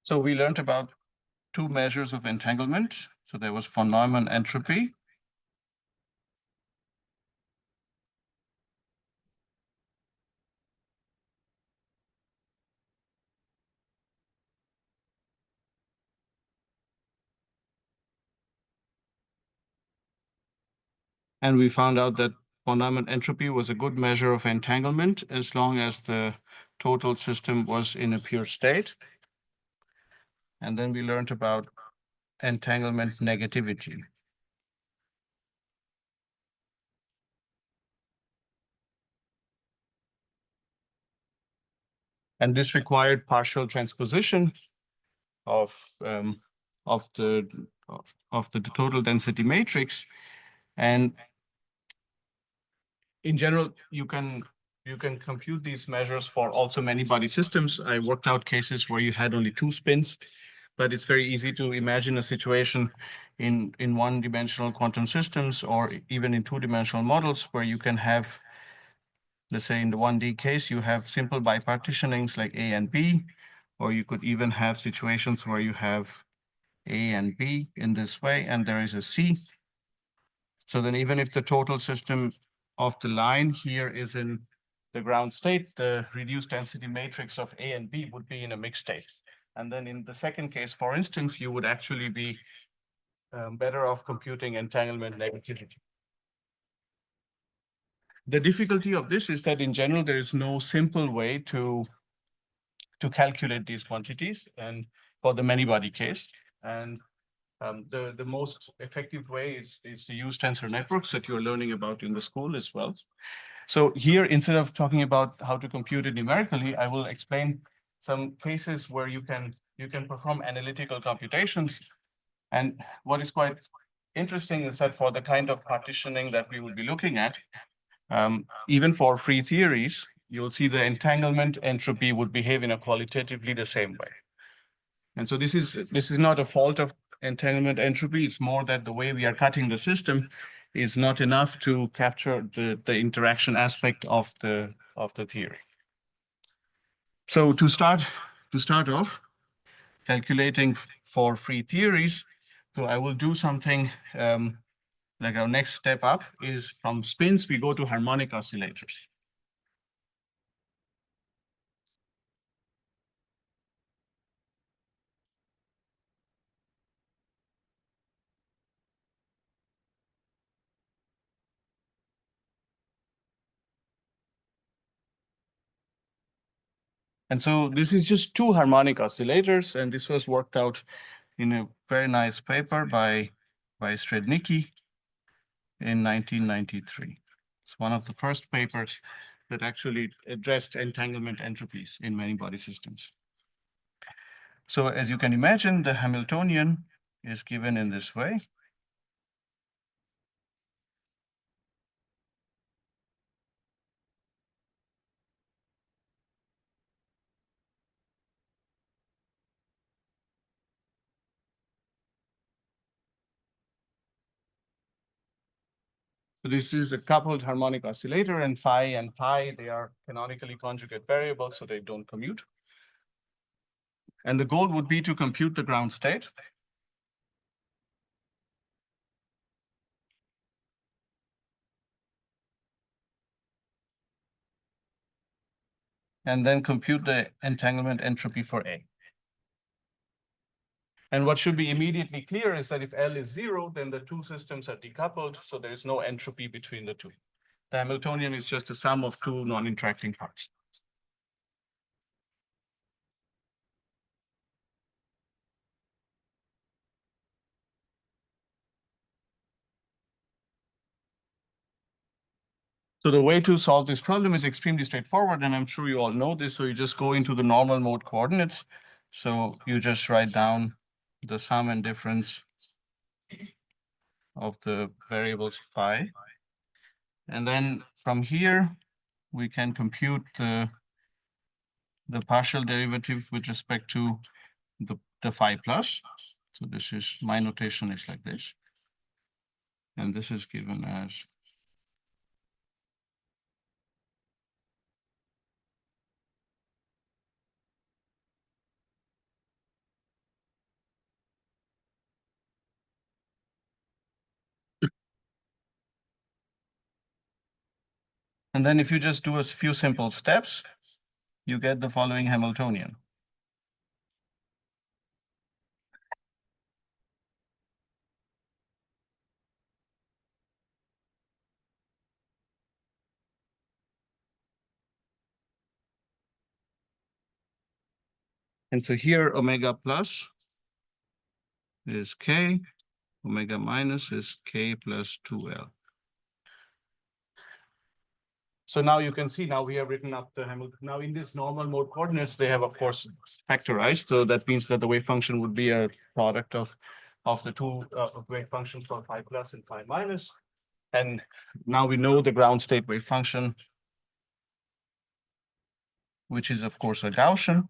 So we learned about two measures of entanglement. So there was von Neumann entropy. And we found out that von Neumann entropy was a good measure of entanglement as long as the total system was in a pure state. And then we learned about entanglement negativity. And this required partial transposition of the total density matrix. And in general, you can compute these measures for also many-body systems. I worked out cases where you had only two spins, but it's very easy to imagine a situation in one-dimensional quantum systems or even in two-dimensional models where you can have, let's say in the 1D case, you have simple bipartitionings like A and B, or you could even have situations where you have A and B in this way, and there is a C. So then even if the total system of the line here is in the ground state, the reduced density matrix of A and B would be in a mixed state. And then in the second case, for instance, you would actually be better off computing entanglement negativity. The difficulty of this is that in general, there is no simple way to calculate these quantities and for the many-body case. And the most effective way is to use tensor networks that you're learning about in the school as well. So here, instead of talking about how to compute it numerically, I will explain some cases where you can perform analytical computations. And what is quite interesting is that for the kind of partitioning that we will be looking at, even for free theories, you'll see the entanglement entropy would behave in a qualitatively the same way. And so this is not a fault of entanglement entropy. It's more that the way we are cutting the system is not enough to capture the interaction aspect of the theory. So to start off, calculating for free theories, so I will do something like our next step up is from spins, we go to harmonic oscillators. And so this is just two harmonic oscillators, and this was worked out in a very nice paper by Srednicki in 1993. It's one of the first papers that actually addressed entanglement entropies in many-body systems. So as you can imagine, the Hamiltonian is given in this way. So this is a coupled harmonic oscillator, and phi and pi, they are canonically conjugate variables, so they don't commute. And the goal would be to compute the ground state. And then compute the entanglement entropy for A. And what should be immediately clear is that if L is 0, then the two systems are decoupled, so there is no entropy between the two. The Hamiltonian is just a sum of two non-interacting parts. So the way to solve this problem is extremely straightforward, and I'm sure you all know this. So you just go into the normal mode coordinates. So you just write down the sum and difference of the variables phi. And then from here, we can compute the partial derivative with respect to the phi plus. So this is, my notation is like this. And this is given as And then if you just do a few simple steps, you get the following Hamiltonian. And so here, omega plus is K, omega minus is K plus 2L. So now you can see, now we have written up the Hamiltonian. Now in this normal mode coordinates, they have, of course, factorized. So that means that the wave function would be a product of the two wave functions for phi plus and phi minus. And now we know the ground state wave function, which is, of course, a Gaussian.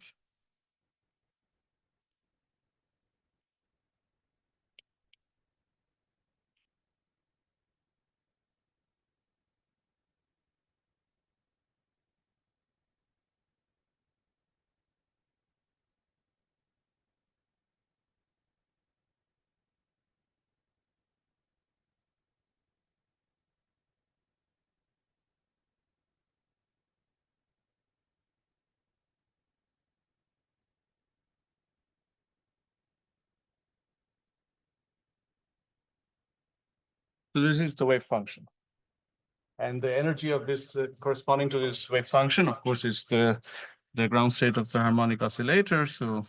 So this is the wave function. And the energy of this corresponding to this wave function, of course, is the ground state of the harmonic oscillator. So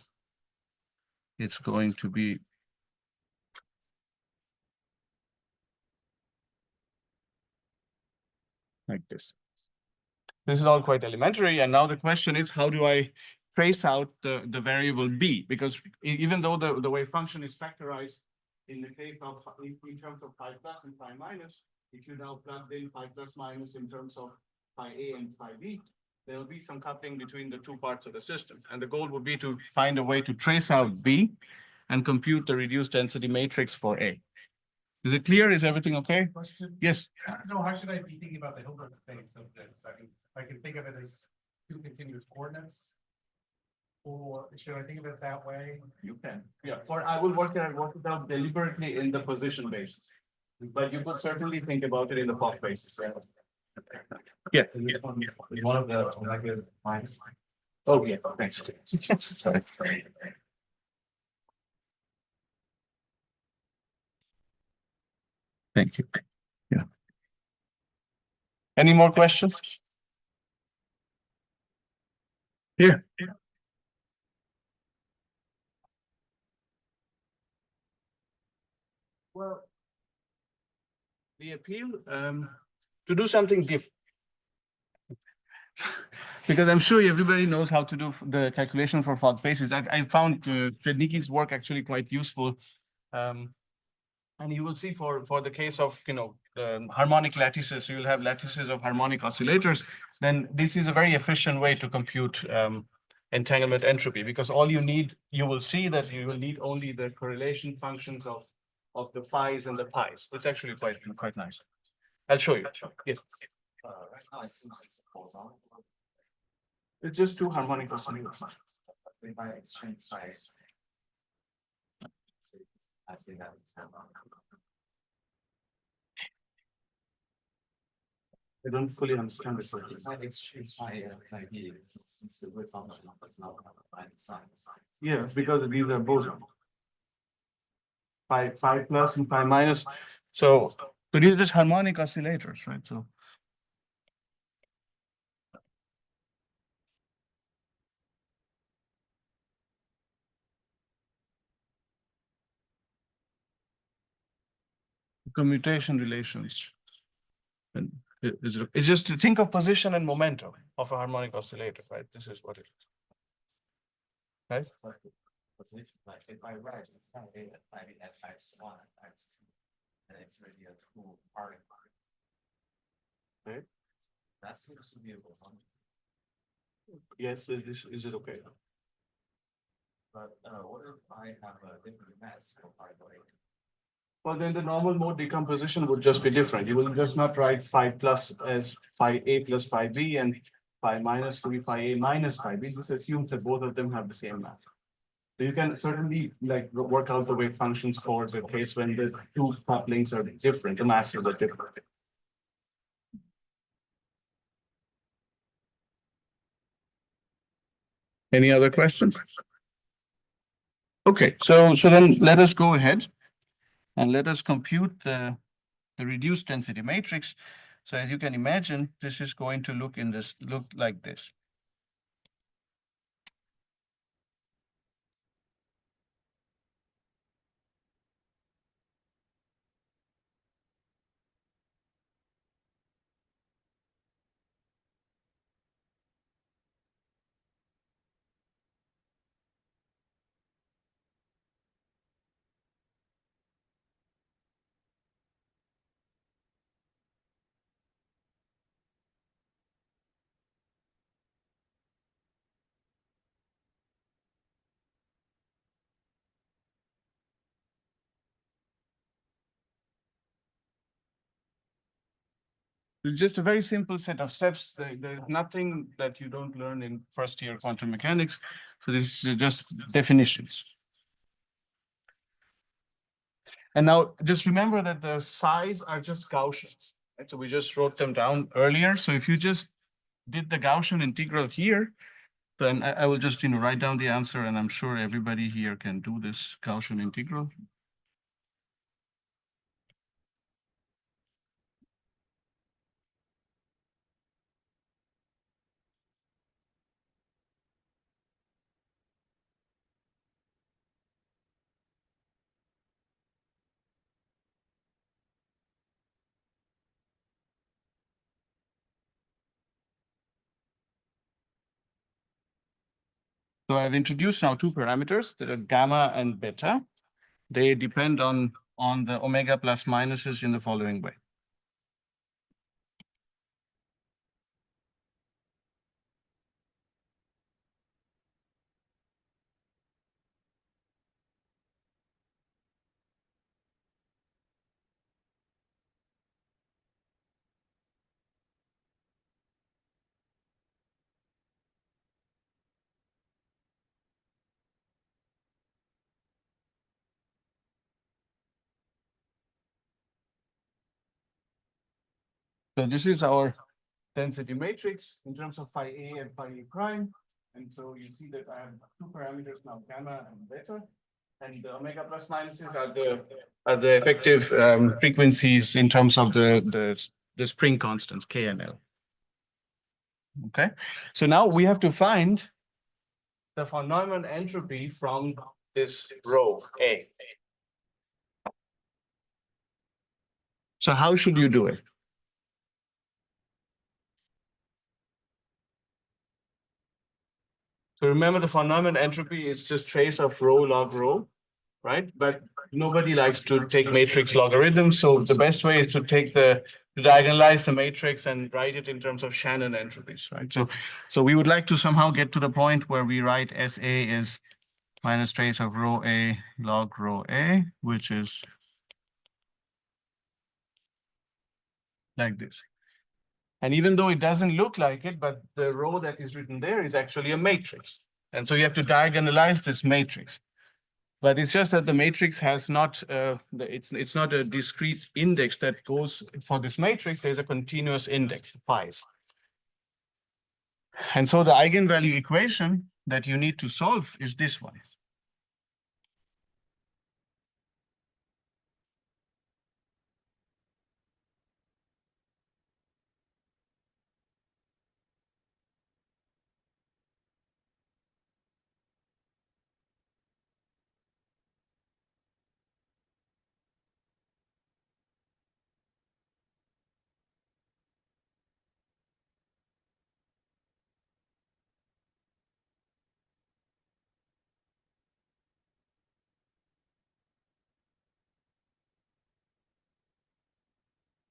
it's going to be like this. This is all quite elementary. And now the question is, how do I trace out the variable B? Because even though the wave function is factorized in the case of in terms of phi plus and phi minus, if you now plug in phi plus minus in terms of phi A and phi B, there will be some coupling between the two parts of the system. And the goal would be to find a way to trace out B and compute the reduced density matrix for A. Is it clear? Is everything okay? Question? Yes. No, how should I be thinking about the Hilbert phase of this? I can think of it as two continuous coordinates. Or should I think of it that way? You can. Yeah. Or I will work it out deliberately in the position basis. But you could certainly think about it in the Fock basis. Yeah. One of the omega minus. Oh, yeah. Thanks. Sorry. Thank you. Yeah. Any more questions? Yeah. Well, the appeal to do something different. Because I'm sure everybody knows how to do the calculation for Fock basis. I found Frednicki's work actually quite useful. And you will see for the case of, harmonic lattices, so you'll have lattices of harmonic oscillators, then this is a very efficient way to compute entanglement entropy, because all you need, you will see that you will need only the correlation functions of the phi's and the pi's. It's actually quite nice. I'll show you. Yes. Right now it seems it's horizontal. It's just two harmonic oscillators. If I exchange size. I see that it's I don't fully understand this. I exchange my idea. Since the width of the number is not the sign. Yeah, because these are both phi plus and phi minus. So these are just harmonic oscillators, right? So commutation relations. And it's just to think of position and momentum of a harmonic oscillator, right? This is what it is. Right? Position, like if I rise at x1 and x2, then it's really a two-part. Right. That seems to be a boson. Yes, is it okay? But what if I have a different mass for pi by 8? Well, then the normal mode decomposition would just be different. You will just not write phi plus as phi A plus phi B and phi minus to be phi A minus phi B. This assumes that both of them have the same mass. So you can certainly work out the wave functions for the case when the two couplings are different, the masses are different. Any other questions? Okay, so then let us go ahead and let us compute the reduced density matrix. So as you can imagine, this is going to look like this. It's just a very simple set of steps. There's nothing that you don't learn in first year quantum mechanics. So this is just definitions. And now just remember that the size are just Gaussians. Right? So we just wrote them down earlier. So if you just did the Gaussian integral here, then I will just write down the answer, and I'm sure everybody here can do this Gaussian integral. So I've introduced now two parameters that are gamma and beta. They depend on the omega plus minuses in the following way. So this is our density matrix in terms of phi A and phi A prime. And so you see that I have two parameters now, gamma and beta. And the omega plus minuses are the effective frequencies in terms of the spring constants, K and L. Okay, so now we have to find the von Neumann entropy from this row A. So how should you do it? So remember, the von Neumann entropy is just trace of rho log rho, right? But nobody likes to take matrix logarithms. So the best way is to take to diagonalize the matrix and write it in terms of Shannon entropies, right? So we would like to somehow get to the point where we write SA is minus trace of rho A log rho A, which is like this. And even though it doesn't look like it, but the row that is written there is actually a matrix. And so you have to diagonalize this matrix. But it's just that the matrix has not, it's not a discrete index that goes for this matrix. There's a continuous index, phi's. And so the eigenvalue equation that you need to solve is this one.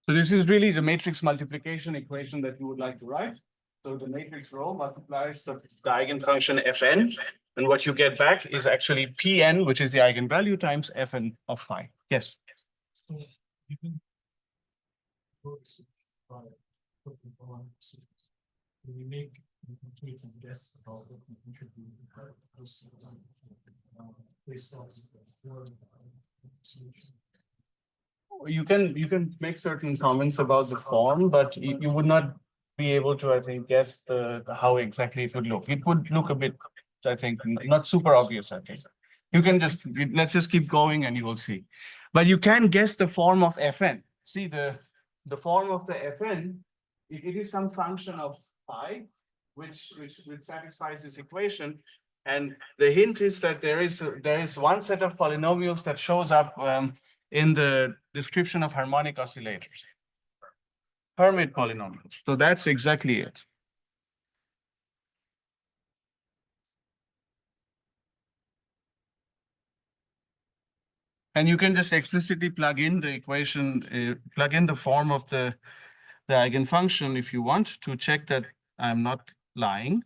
So this is really the matrix multiplication equation that you would like to write. So the matrix rho multiplies the eigenfunction Fn, and what you get back is actually Pn, which is the eigenvalue, times Fn of phi. Yes? So you can we make complete and guess about what we contribute based on the solution. You can make certain comments about the form, but you would not be able to, I think, guess how exactly it would look. It would look a bit I think not super obvious, I think. You can just, let's just keep going and you will see. But you can guess the form of Fn. See the form of the Fn, it is some function of phi, which satisfies this equation. And the hint is that there is one set of polynomials that shows up in the description of harmonic oscillators. Hermite polynomials. So that's exactly it. And you can just explicitly plug in the equation, plug in the form of the eigenfunction if you want to check that I'm not lying.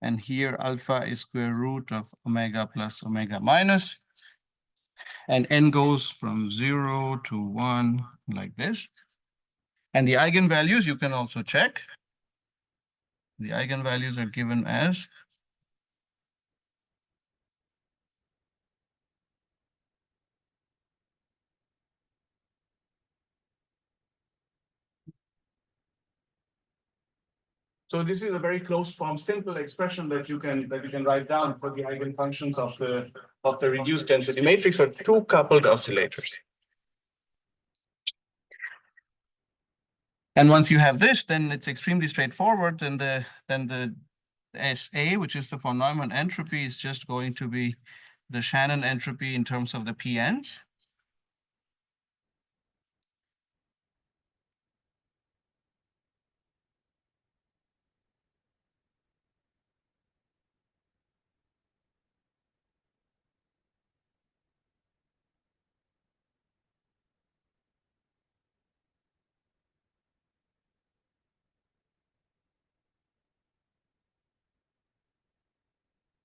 And here alpha is square root of omega plus omega minus. And n goes from 0 to 1 like this. And the eigenvalues you can also check. The eigenvalues are given as so this is a very close form, simple expression that you can write down for the eigenfunctions of the reduced density matrix or two coupled oscillators. And once you have this, then it's extremely straightforward. Then the SA, which is the von Neumann entropy, is just going to be the Shannon entropy in terms of the PNs.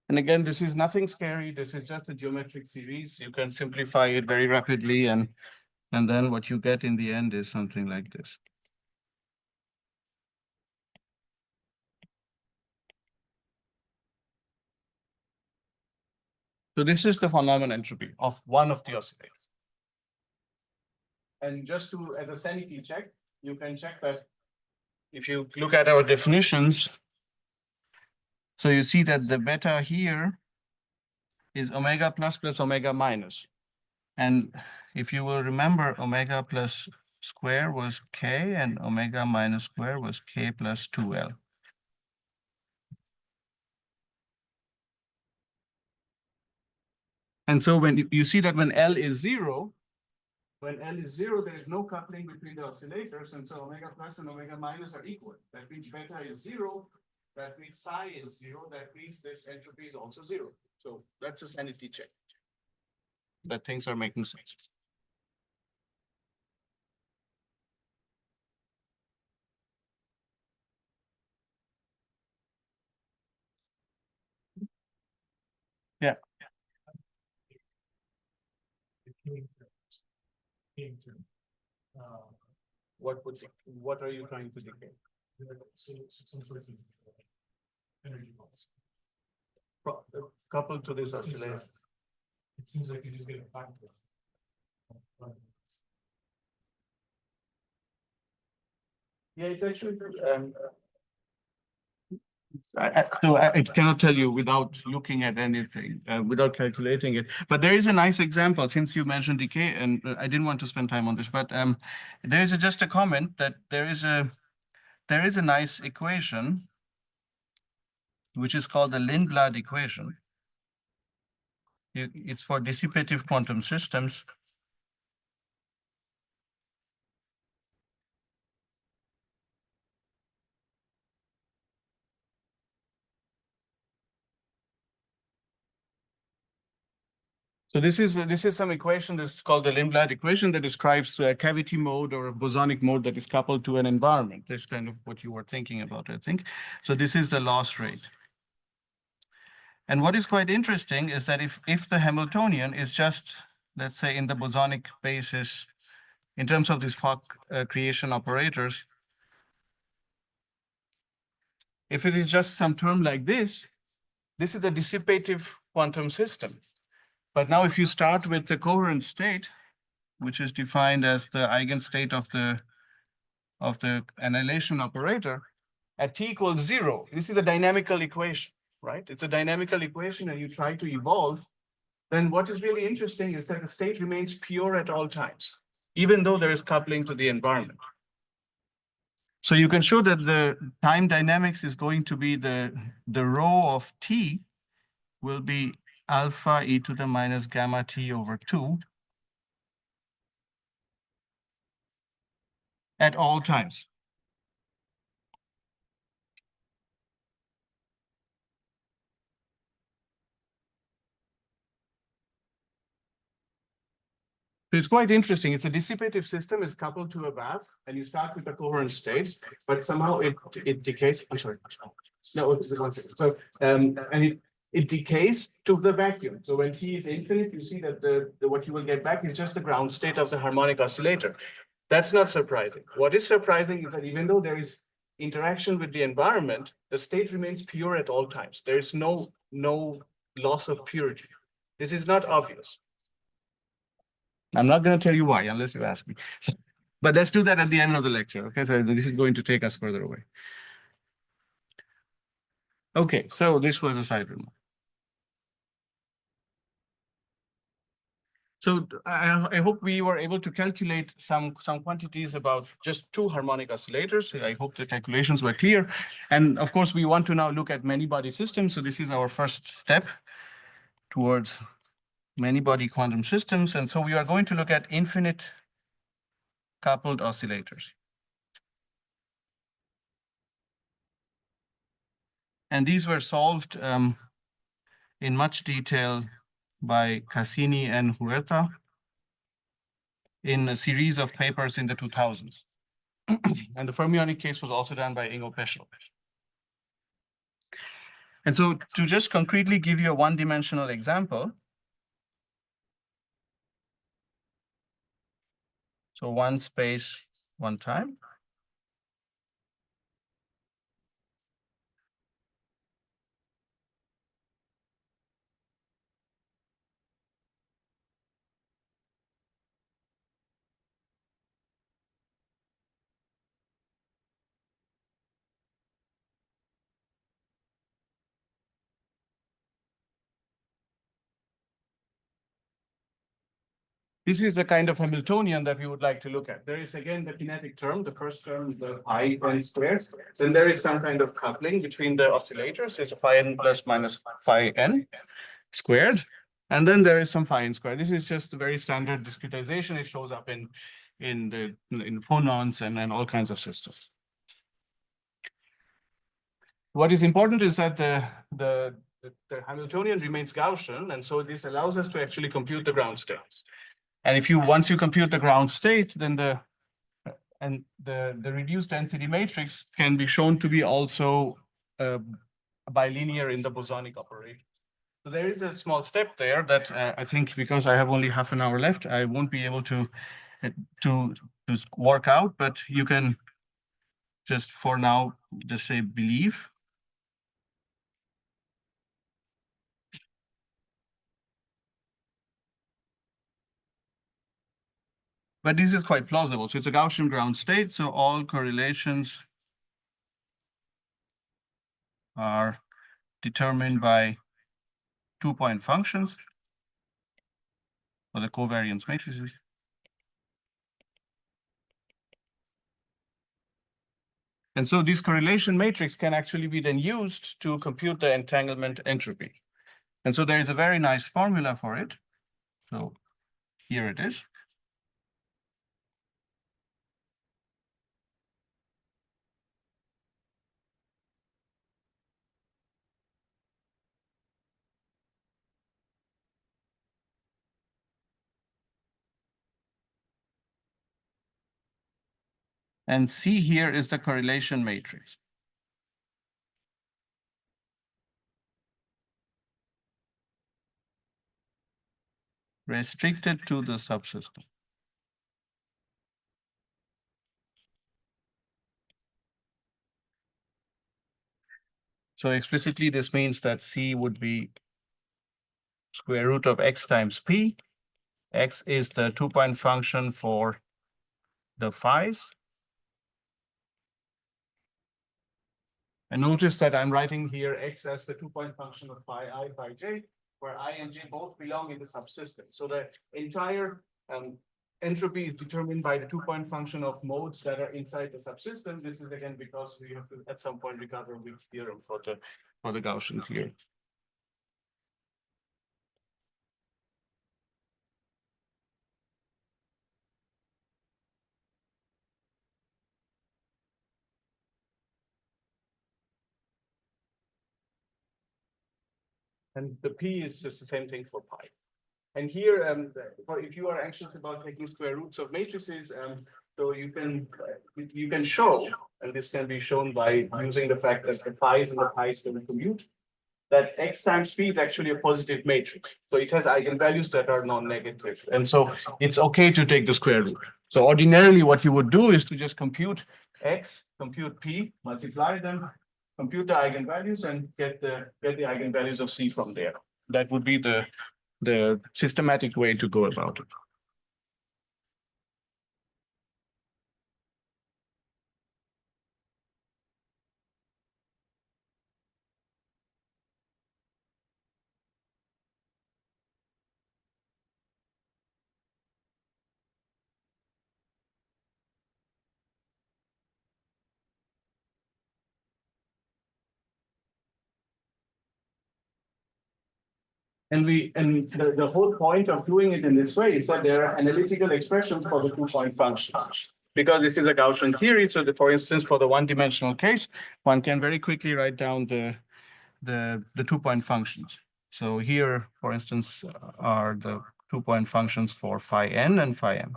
And again, this is nothing scary. This is just a geometric series. You can simplify it very rapidly, and then what you get in the end is something like this. So this is the von Neumann entropy of one of the oscillators. And just to, as a sanity check, you can check that if you look at our definitions, so you see that the beta here is omega plus plus omega minus. And if you will remember, omega plus square was k and omega minus square was k plus 2L. And so when you see that when L is 0, there is no coupling between the oscillators. And so omega plus and omega minus are equal. That means beta is 0. That means psi is 0. That means this entropy is also 0. So that's a sanity check that things are making sense. Yeah. What are you trying to decay? So some sort of energy loss. Coupled to this oscillator. It seems like you just get a factor. Yeah, it's actually I cannot tell you without looking at anything, without calculating it. But there is a nice example, since you mentioned decay, and I didn't want to spend time on this, but there is just a comment that there is a nice equation, which is called the Lindblad equation. It's for dissipative quantum systems. So this is some equation that's called the Lindblad equation that describes a cavity mode or a bosonic mode that is coupled to an environment. That's kind of what you were thinking about, I think. So this is the loss rate. And what is quite interesting is that if the Hamiltonian is just, let's say, in the bosonic basis, in terms of these Fock creation operators, If it is just some term like this is a dissipative quantum system. But now if you start with the coherent state, which is defined as the eigenstate of the annihilation operator, at t equals 0, this is a dynamical equation, right? It's a dynamical equation and you try to evolve, then what is really interesting is that the state remains pure at all times, even though there is coupling to the environment. So you can show that the time dynamics is going to be the rho of t will be alpha e to the minus gamma t over 2 at all times. So it's quite interesting. It's a dissipative system. It's coupled to a bath, and you start with a coherent state, but somehow it decays. I'm sorry. No, it's 1 second. So and it decays to the vacuum. So when t is infinite, you see that the what you will get back is just the ground state of the harmonic oscillator. That's not surprising. What is surprising is that even though there is interaction with the environment, the state remains pure at all times. There is no loss of purity. This is not obvious. I'm not going to tell you why unless you ask me. So, but let's do that at the end of the lecture. Okay, so this is going to take us further away. Okay, so this was a side remark. So I hope we were able to calculate some quantities about just 2 harmonic oscillators. I hope the calculations were clear. And of course, we want to now look at many-body systems. So this is our first step towards many-body quantum systems. And so we are going to look at infinite coupled oscillators. And these were solved in much detail by Cassini and Huerta in a series of papers in the 2000s. And the fermionic case was also done by Ingo Peschel. And so to just concretely give you a one-dimensional example, so one space, one time. This is the kind of Hamiltonian that we would like to look at. There is again the kinetic term, the first term, the pi n squared. Then there is some kind of coupling between the oscillators. There's a phi n plus minus phi n squared. And then there is some phi n squared. This is just a very standard discretization. It shows up in phonons and all kinds of systems. What is important is that the Hamiltonian remains Gaussian, and so this allows us to actually compute the ground state. And once you compute the ground state, then the reduced density matrix can be shown to be also bilinear in the bosonic operator. So there is a small step there that I think, because I have only half an hour left, I won't be able to work out, but you can just for now just say believe. But this is quite plausible. So it's a Gaussian ground state. So all correlations are determined by 2-point functions or the covariance matrices. And so this correlation matrix can actually be then used to compute the entanglement entropy. And so there is a very nice formula for it. So here it is. And C here is the correlation matrix. Restricted to the subsystem. So explicitly, this means that C would be square root of x times p. X is the 2-point function for the phi's. And notice that I'm writing here x as the 2-point function of phi I, phi j, where I and j both belong in the subsystem. So the entire entropy is determined by the 2-point function of modes that are inside the subsystem. This is again because we have to at some point recover Wick's theorem for the Gaussian theory. And the p is just the same thing for pi. And here, if you are anxious about taking square roots of matrices, so you can show, and this can be shown by using the fact that the phi's and the pi's don't commute, that x times p is actually a positive matrix. So it has eigenvalues that are non-negative. And so it's okay to take the square root. So ordinarily what you would do is to just compute x, compute p, multiply them, compute the eigenvalues, and get the eigenvalues of c from there. That would be the systematic way to go about it. And the whole point of doing it in this way is that there are analytical expressions for the 2-point function. Because this is a Gaussian theory, so for instance, for the one-dimensional case, one can very quickly write down the 2-point functions. So here, for instance, are the 2-point functions for phi n and phi m.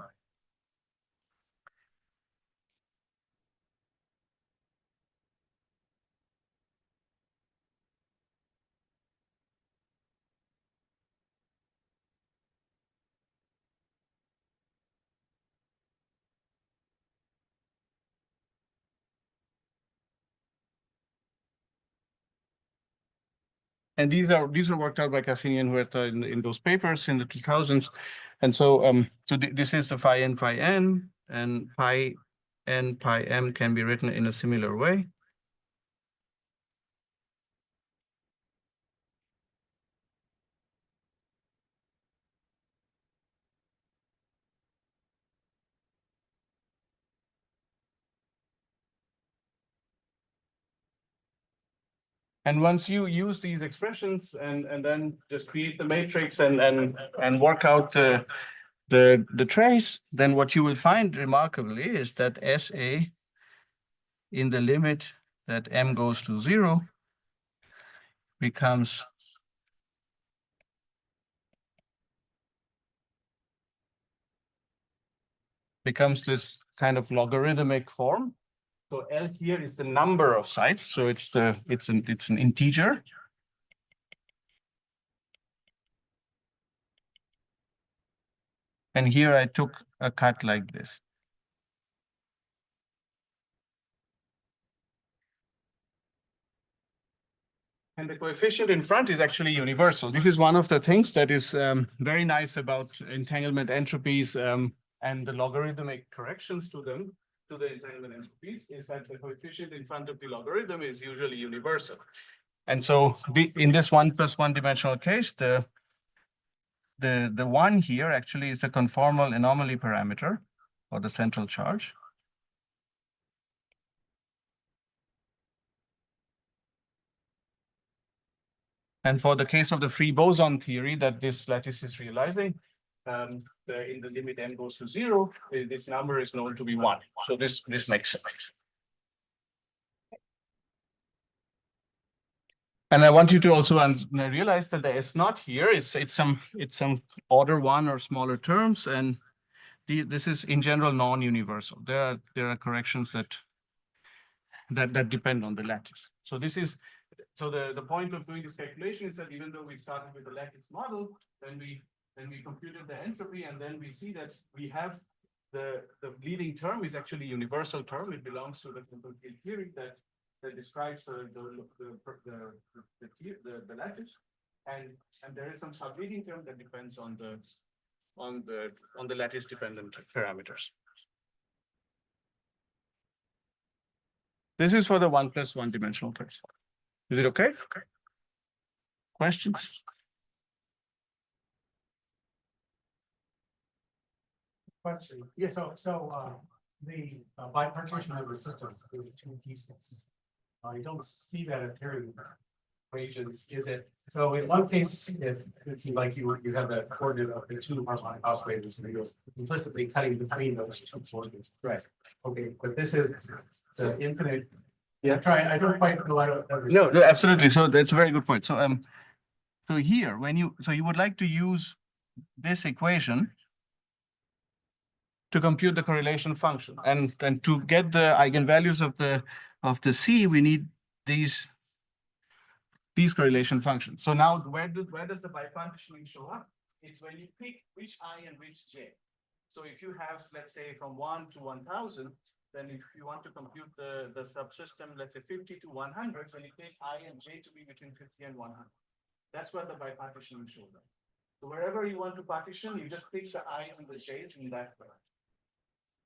And these are worked out by Cassini and Huerta in those papers in the 2000s. And so this is the phi n, and pi n pi m can be written in a similar way. And once you use these expressions and then just create the matrix and work out the trace, then what you will find remarkably is that SA in the limit that m goes to 0 becomes this kind of logarithmic form. So L here is the number of sites, so it's an integer. And here I took a cut like this. And the coefficient in front is actually universal. This is one of the things that is very nice about entanglement entropies and the logarithmic corrections to them, to the entanglement entropies, is that the coefficient in front of the logarithm is usually universal. And so in this 1 + 1 dimensional case, the one here actually is the conformal anomaly parameter, or the central charge. And for the case of the free boson theory that this lattice is realizing, in the limit n goes to 0, this number is known to be 1. So this makes sense. And I want you to also realize that the S naught here is some order 1 or smaller terms, and this is in general non-universal. There are corrections that depend on the lattice. So this is the point of doing this calculation is that even though we started with the lattice model, then we computed the entropy, and then we see that we have the leading term is actually a universal term. It belongs to the simple field theory that that describes the lattice, and there is some subleading term that depends on the lattice dependent parameters. This is for the 1 plus 1 dimensional case. Is it okay? Okay. Questions? Question. Yeah, so the bipartition of the system is two pieces. You don't see that appearing in equations, is it? So in one case, it seems like you have the coordinate of the two harmonic oscillators, and you're implicitly cutting between those two coordinates. Right. Okay, but this is the infinite. Yeah, I don't quite know. I don't understand. No, absolutely. So that's a very good point. So so here, you would like to use this equation to compute the correlation function, and to get the eigenvalues of the C, we need these correlation functions. So now, where does the bipartitioning show up? It's when you pick which I and which J. So if you have, let's say, from 1 to 1,000, then if you want to compute the subsystem, let's say 50 to 100, then you take I and J to be between 50 and 100. That's where the bipartitioning shows up. So wherever you want to partition, you just pick the I's and the J's in that way.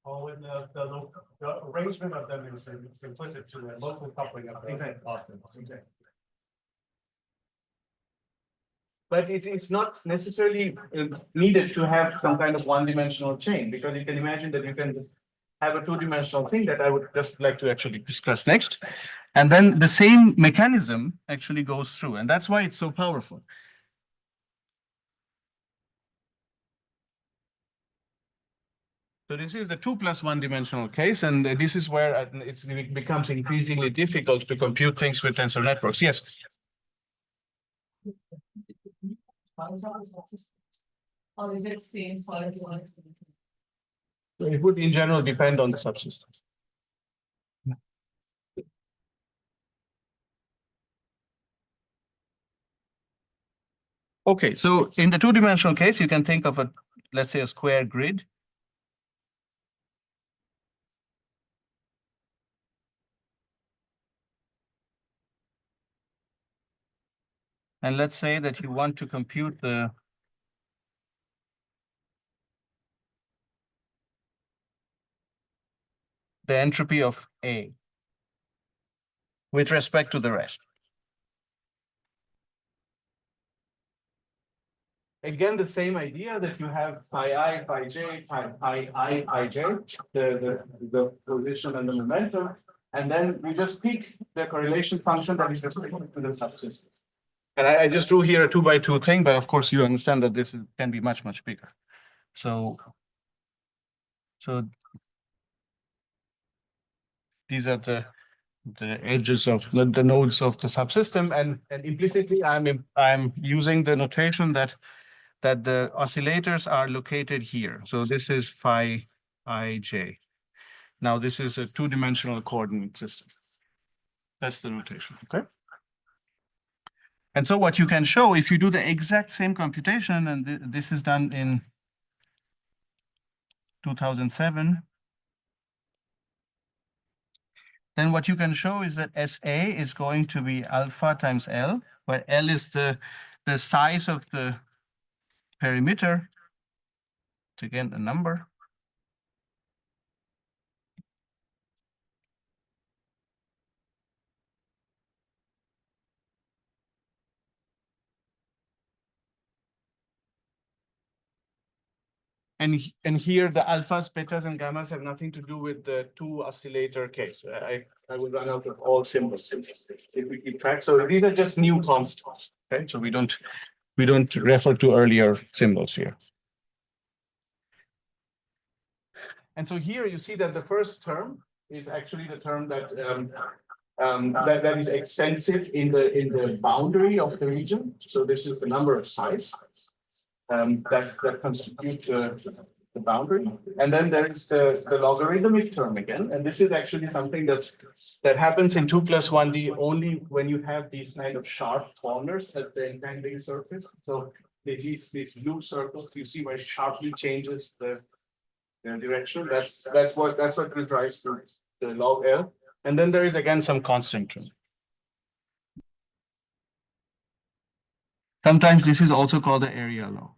Oh, and the arrangement of them is implicit to the local coupling of the Boston. Exactly. But it's not necessarily needed to have some kind of one-dimensional chain, because you can imagine that you can have a two-dimensional thing that I would just like to actually discuss next. And then the same mechanism actually goes through, and that's why it's so powerful. So this is the 2 plus 1 dimensional case, and this is where it becomes increasingly difficult to compute things with tensor networks. Yes. Or is it same size? So it would in general depend on the subsystem. Okay, so in the two-dimensional case, you can think of let's say a square grid. And let's say that you want to compute the entropy of A with respect to the rest. Again, the same idea that you have phi I, phi j, phi I, phi j, the position and the momentum, and then you just pick the correlation function that is respective to the subsystem. And I just drew here a 2x2 thing, but of course you understand that this can be much, much bigger. So these are the edges of the nodes of the subsystem, and implicitly I'm using the notation that the oscillators are located here. So this is phi ij. Now this is a two-dimensional coordinate system. That's the notation, okay? And so what you can show, if you do the exact same computation, and this is done in 2007, then what you can show is that SA is going to be alpha times L, where L is the size of the perimeter, to again a number. And here the alphas, betas, and gammas have nothing to do with the two oscillator case. I will run out of all symbols if we keep track. So these are just new constants, okay? So we don't refer to earlier symbols here. And so here you see that the first term is actually the term that that is extensive in the boundary of the region. So this is the number of sites that constitute the boundary. And then there is the logarithmic term again. And this is actually something that happens in 2 plus 1D only when you have these kind of sharp corners at the entangling surface. So these blue circles, you see where sharply changes the direction. That's what gives rise to the log L. And then there is again some constant term. Sometimes this is also called the area law.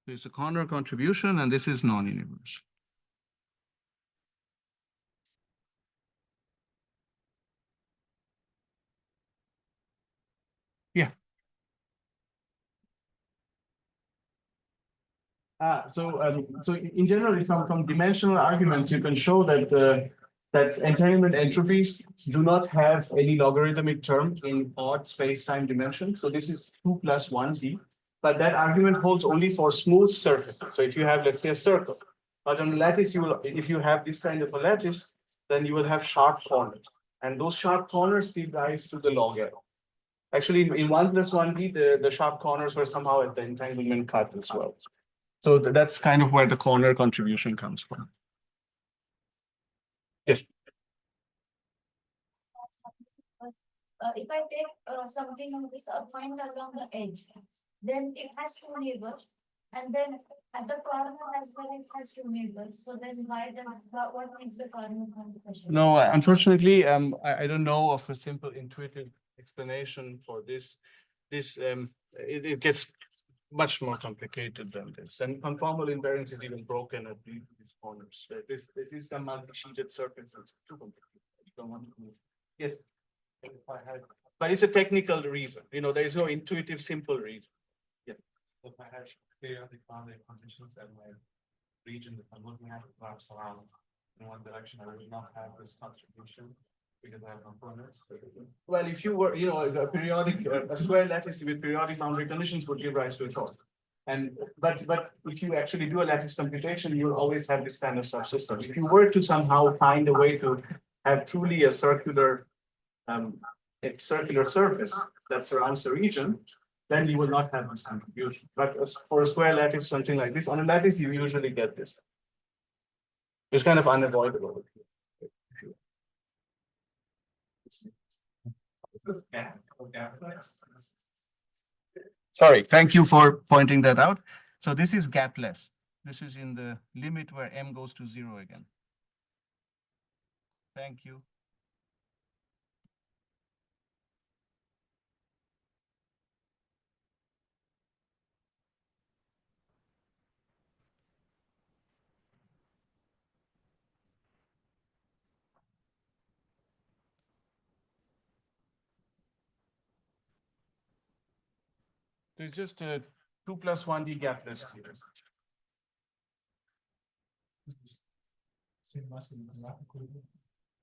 There's a corner contribution, and this is non-universal. Yeah. So in general, from dimensional arguments, you can show that that entanglement entropies do not have any logarithmic term in odd space-time dimension. So this is 2 plus 1d. But that argument holds only for smooth surfaces. So if you have, let's say, a circle, but on a lattice, you will, if you have this kind of a lattice, then you will have sharp corners. And those sharp corners give rise to the log error. Actually, in 1 plus 1d, the sharp corners were somehow at the entanglement cut as well. So that's kind of where the corner contribution comes from. Yes. If I take something on this point along the edge, then it has two neighbors, and then at the corner as well it has two neighbors. So then why does what makes the corner contribution? No, unfortunately, I don't know of a simple intuitive explanation for this. It gets much more complicated than this. And conformal invariance is even broken at these corners. This is a multi-sheeted surface. It's too complicated. Yes. But it's a technical reason. You know, there is no intuitive, simple reason. Yeah. If I had periodic boundary conditions and my region that I'm looking at wraps around in one direction, I would not have this contribution because I have no corners. Well, if you were, you know, a periodic, a square lattice with periodic boundary conditions would give rise to a torque. And but if you actually do a lattice computation, you'll always have this kind of subsystem. If you were to somehow find a way to have truly a circular surface that surrounds the region, then you will not have this contribution. But for a square lattice, something like this, on a lattice, you usually get this. It's kind of unavoidable. Sorry, thank you for pointing that out. So this is gapless. This is in the limit where m goes to 0 again. Thank you. There's just a 2 plus 1d gapless here.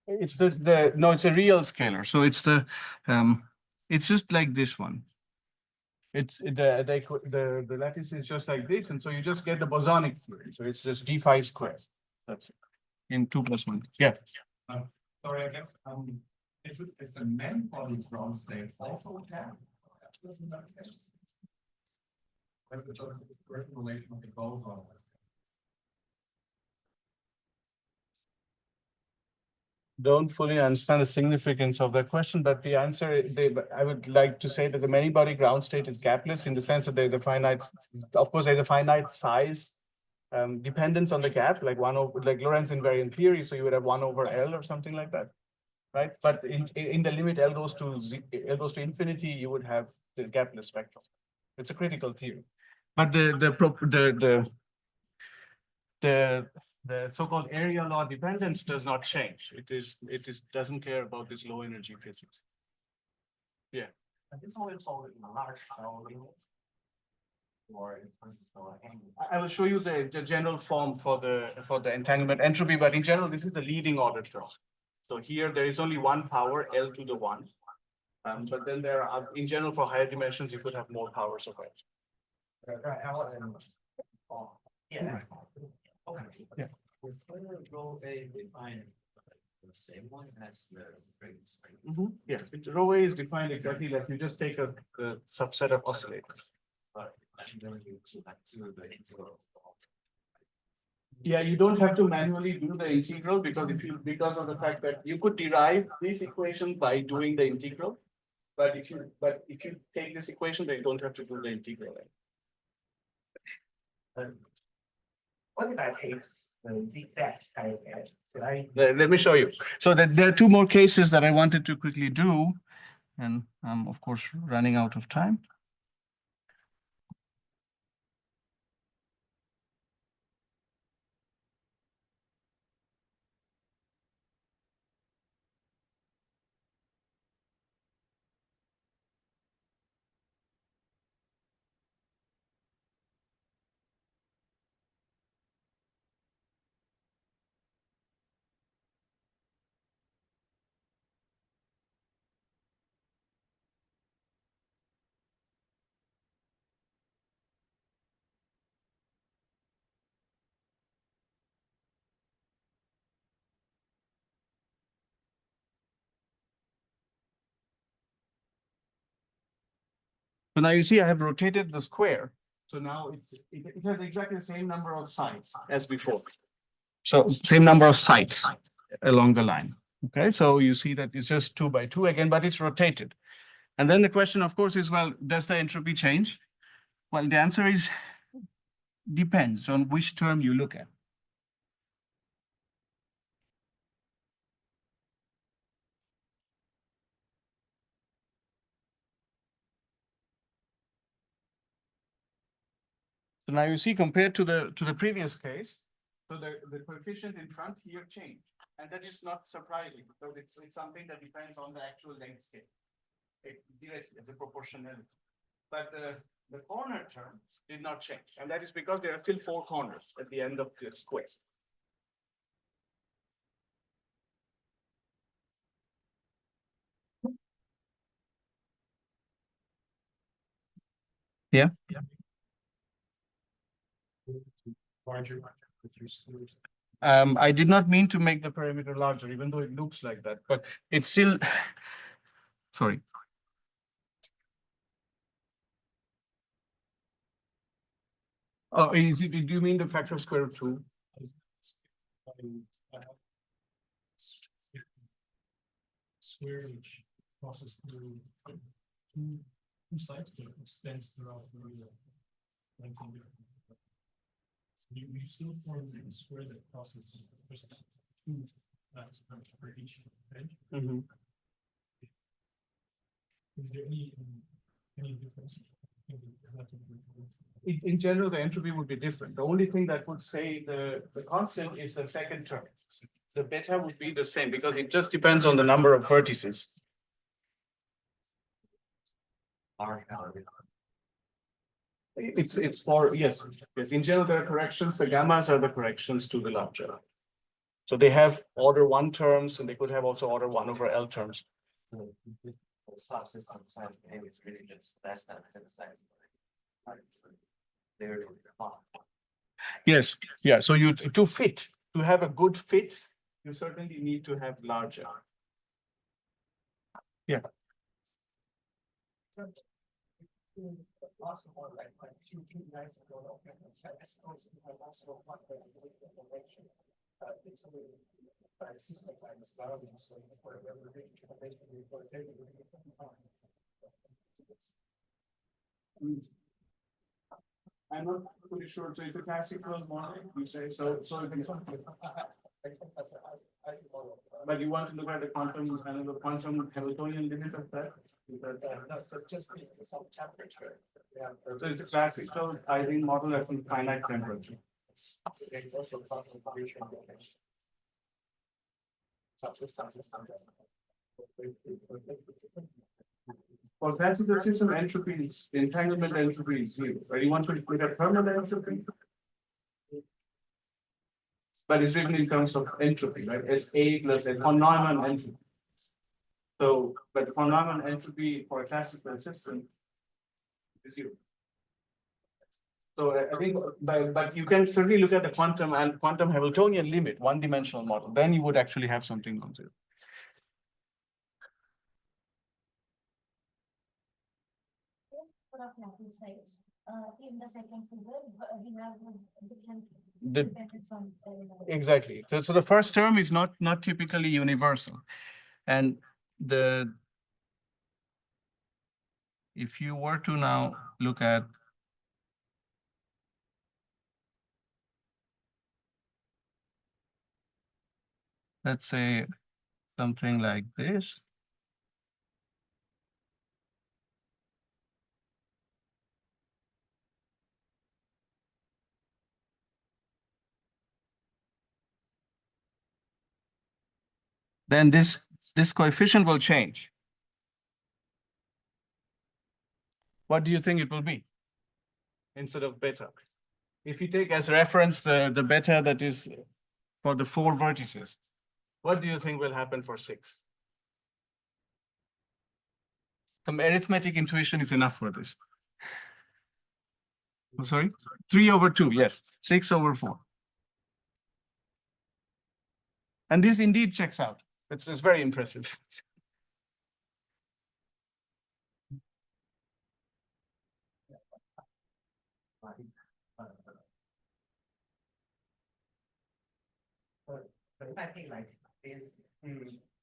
It's just no, it's a real scalar. So it's it's just like this one. It's the lattice is just like this, and so you just get the bosonic theory. So it's just d phi squared. That's it. In 2 plus 1. Yeah. Sorry, I guess is a main body ground state also gap? Doesn't that sense? What's the relation of the boson? Don't fully understand the significance of that question, but the answer is I would like to say that the many body ground state is gapless in the sense that there's a finite, of course, there's a finite size dependence on the gap, like like Lorentz invariant theory. So you would have 1 over L or something like that, right? But in the limit L goes to infinity, you would have the gapless spectrum. It's a critical theory, but the so-called area law dependence does not change. It doesn't care about this low energy physics. Yeah. And this only called in large limits. Or I will show you the general form for the entanglement entropy, but in general, this is the leading order term. So here there is only one power, L to the 1. But then there are, in general, for higher dimensions, you could have more powers of L. yeah. Okay. Yeah. Was rho A defined the same one as the previous? Yeah, rho A is defined exactly like you just take a subset of oscillators. But I'm going to back to the integral. Yeah, you don't have to manually do the integral because of the fact that you could derive this equation by doing the integral. But if you take this equation, then you don't have to do the integral. What if I take the zigzag type edge? Should I? Let me show you. So that there are two more cases that I wanted to quickly do. And I'm, of course, running out of time. So now you see I have rotated the square. So now it has exactly the same number of sides as before. So same number of sides along the line. Okay, so you see that it's just 2 by 2 again, but it's rotated. And then the question, of course, is, well, does the entropy change? Well, the answer is depends on which term you look at. So now you see, compared to the previous case, so the coefficient in front here changed. And that is not surprising because it's something that depends on the actual length scale. Directly as a proportionality. But the corner term did not change. And that is because there are still 4 corners at the end of the square. Yeah. Larger with your sleeves. I did not mean to make the perimeter larger, even though it looks like that, but it's still, sorry. Oh, do you mean the factor of square root 2? Square which crosses through two sides, but extends throughout the 19. So you still form a square that crosses just 2 lines per each edge. Is there any difference? In general, the entropy would be different. The only thing that would say the constant is the second term. The beta would be the same because it just depends on the number of vertices. It's for, yes. In general, there are corrections. The gammas are the corrections to the larger. So they have order 1 terms, and they could have also order 1 over L terms. The substance on the size of the is really just less than the size of the they're fine. Yes, yeah. So to have a good fit, you certainly need to have larger. Yeah. I'm not fully sure. So it's a classical model, you say. So but you want to look at the quantum and the quantum Hamiltonian limit of that? That's just some temperature. Yeah. So it's a classical Ising model at finite temperature. For classical system, entropy is entanglement entropy is 0. Right? You want to put a permanent entropy, but it's written in terms of entropy, right? SA plus a von Neumann entropy. So, but von Neumann entropy for a classical system is 0. So I think, but you can certainly look at the quantum and quantum Hamiltonian limit, one-dimensional model. Then you would actually have something on 0. In the second figure, we have different The, dependence on. exactly. So the first term is not typically universal, and if you were to now look at let's say something like this. Then this coefficient will change. What do you think it will be instead of beta? If you take as reference the beta that is for the 4 vertices, what do you think will happen for 6? Some arithmetic intuition is enough for this. Oh, sorry? 3/2, yes. 6/4. And this indeed checks out. It's very impressive. But I think like this,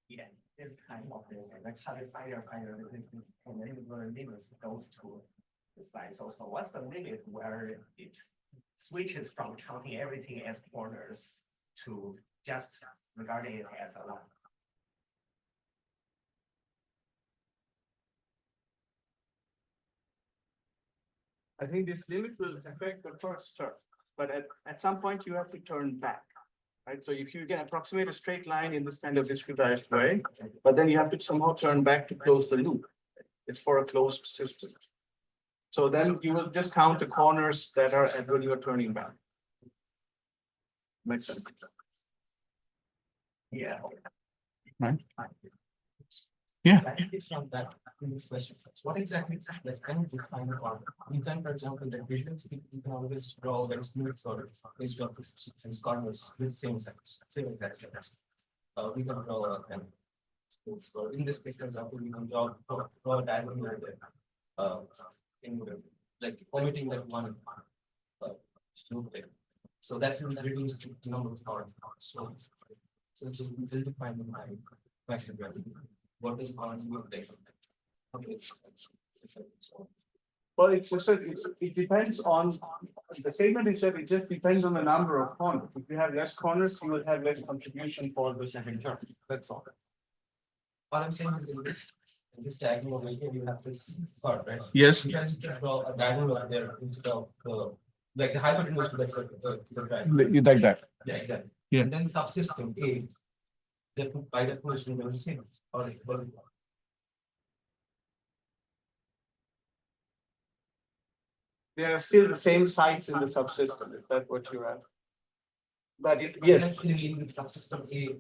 yeah, this kind of this, like how the fire, this, and then the limits goes to the slide. So what's the limit where it switches from counting everything as corners to just regarding it as a line? I think this limit will affect the first term, but at some point you have to turn back. Right, so if you can approximate a straight line in this kind of discretized way, but then you have to somehow turn back to close the loop. It's for a closed system. So then you will just count the corners that are at when you are turning back. Makes sense. Yeah. Right. Yeah. From that previous question, what exactly is the kind of define order? You can, for example, the visuals, you can always draw very smooth orders based on and corners with same size, same exact size. We can draw and in this case, for example, we can draw a diagonal there. In like omitting that one loop there. So that will reduce the number of orders. So it will define my question value. What is on loop there? Okay. Well, it's just that it depends on the statement is that it just depends on the number of corners. If you have less corners, you will have less contribution for the second term. That's all. What I'm saying is in this diagonal over here, you have this part, right? Yes. You can just draw a diagonal over there instead of like the hypotenuse to the diagonal. You like that? Yeah, exactly. Yeah. And then the subsystem A, that by definition will be the same. Or There are still the same sites in the subsystem. Is that what you have? But yes. essentially the subsystem A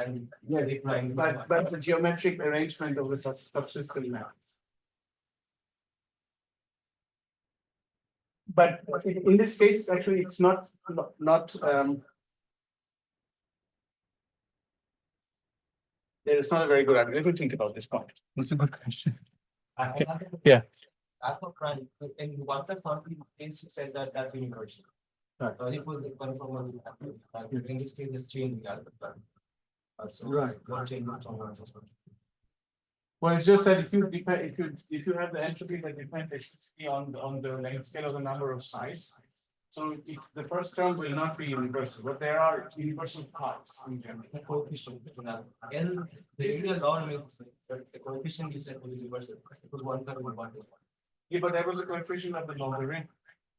and Yes, they prime. but the geometric arrangement of the subsystem now. But in this case, actually, it's not. It's not a very good argument. Let me think about this point. That's a good question. Yeah. Alpha prime in one plus one case says that that's universal. Right. It was the conformal. In this case, it's changing alpha prime. So Right. one change from one to one. Well, it's just that if you have the entropy that depends exclusively on the length scale of the number of sites, so the first term will not be universal, but there are universal parts in general. The coefficient L, the area law remains the same, but the coefficient you said was universal. It was 1 over 1. Yeah, but that was the coefficient of the logarithm,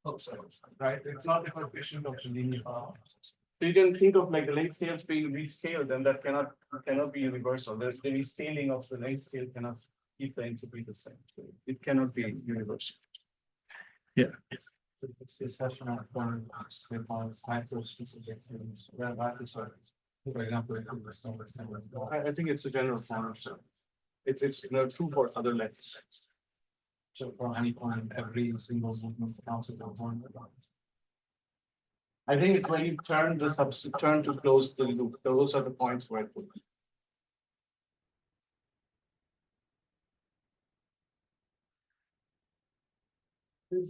Oh, sorry. right? It's not the coefficient of the linear. So you can think of like the length scales being rescaled, and that cannot be universal. The rescaling of the length scale cannot keep the entropy the same. So it cannot be universal. Yeah. It's discussion on corner on sites of specific things. For example, I think it's a general form, so it's true for other lengths. so for any point, every single movement counts as one. I think it's when you turn turn to close the loop. Those are the points where it will be.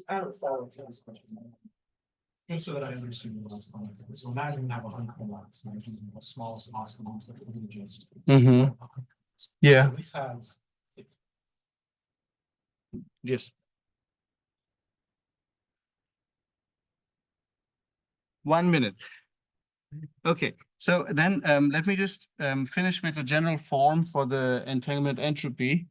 I don't follow this question. Just so that I understand the last comment. So imagine you have 100 blocks, and the smallest possible amount of images. Yeah. So this has. Yes. 1 minute. Okay, so then let me just finish with the general form for the entanglement entropy.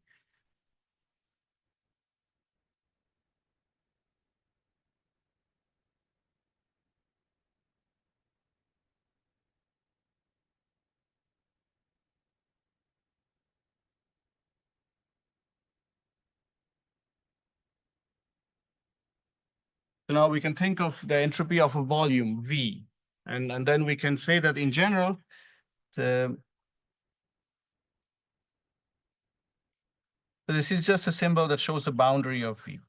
So now we can think of the entropy of a volume V, and then we can say that in general, so this is just a symbol that shows the boundary of V.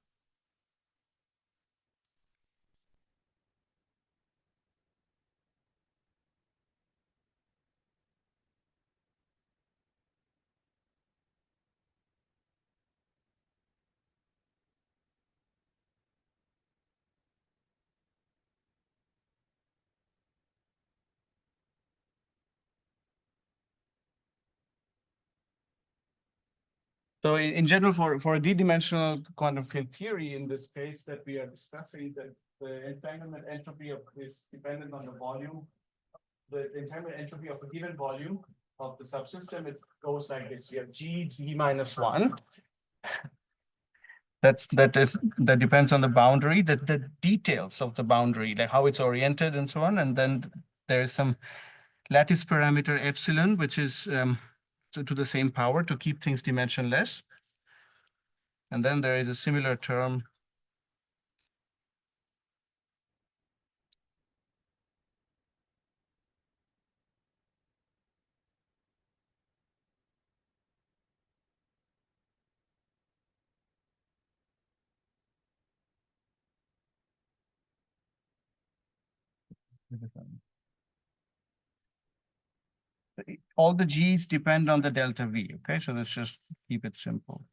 So in general, for a d-dimensional quantum field theory, in this case that we are discussing, that the entanglement entropy of is dependent on the volume. The entanglement entropy of a given volume of the subsystem, it goes like this. You have G minus 1. That depends on the boundary, the details of the boundary, like how it's oriented and so on. And then there is some lattice parameter epsilon, which is to the same power to keep things dimensionless. And then there is a similar term. All the G's depend on the delta V, okay? So let's just keep it simple.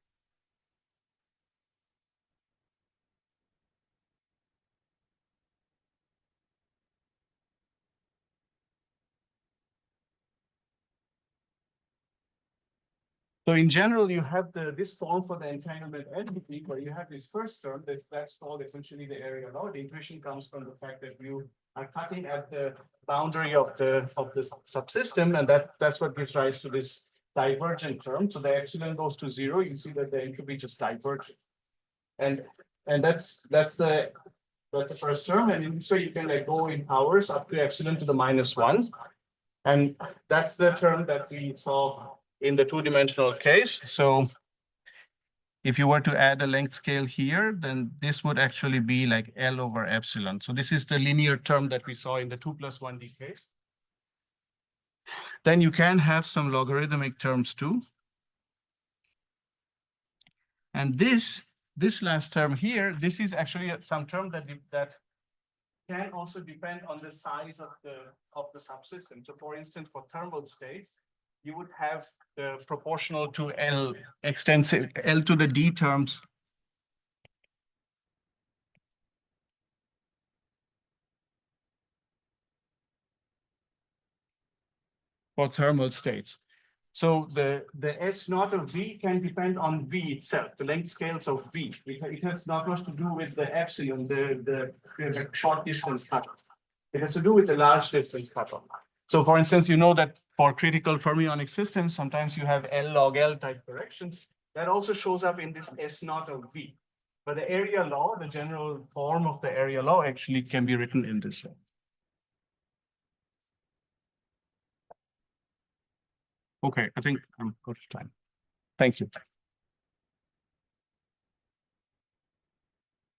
So in general, you have this form for the entanglement entropy, where you have this first term that's called essentially the area law. The intuition comes from the fact that you are cutting at the boundary of the subsystem, and that's what gives rise to this divergent term. So the epsilon goes to 0. You see that the entropy just diverges, and that's the first term. And in this way, you can like go in powers up to epsilon to the -1, and that's the term that we saw in the two-dimensional case. So if you were to add a length scale here, then this would actually be like L over epsilon. So this is the linear term that we saw in the 2+1D case. Then you can have some logarithmic terms too. And this last term here, this is actually some term that can also depend on the size of the subsystem. So for instance, for thermal states, you would have the proportional to L extensive L to the D terms. For thermal states. So the S naught of V can depend on V itself, the length scales of V. It has not much to do with the epsilon, the short distance cutoff. It has to do with the large distance cutoff. So for instance, you know that for critical fermionic systems, sometimes you have L log L type corrections. That also shows up in this S naught of V. But the area law, the general form of the area law actually can be written in this way. Okay, I think I'm out of time. Thank you.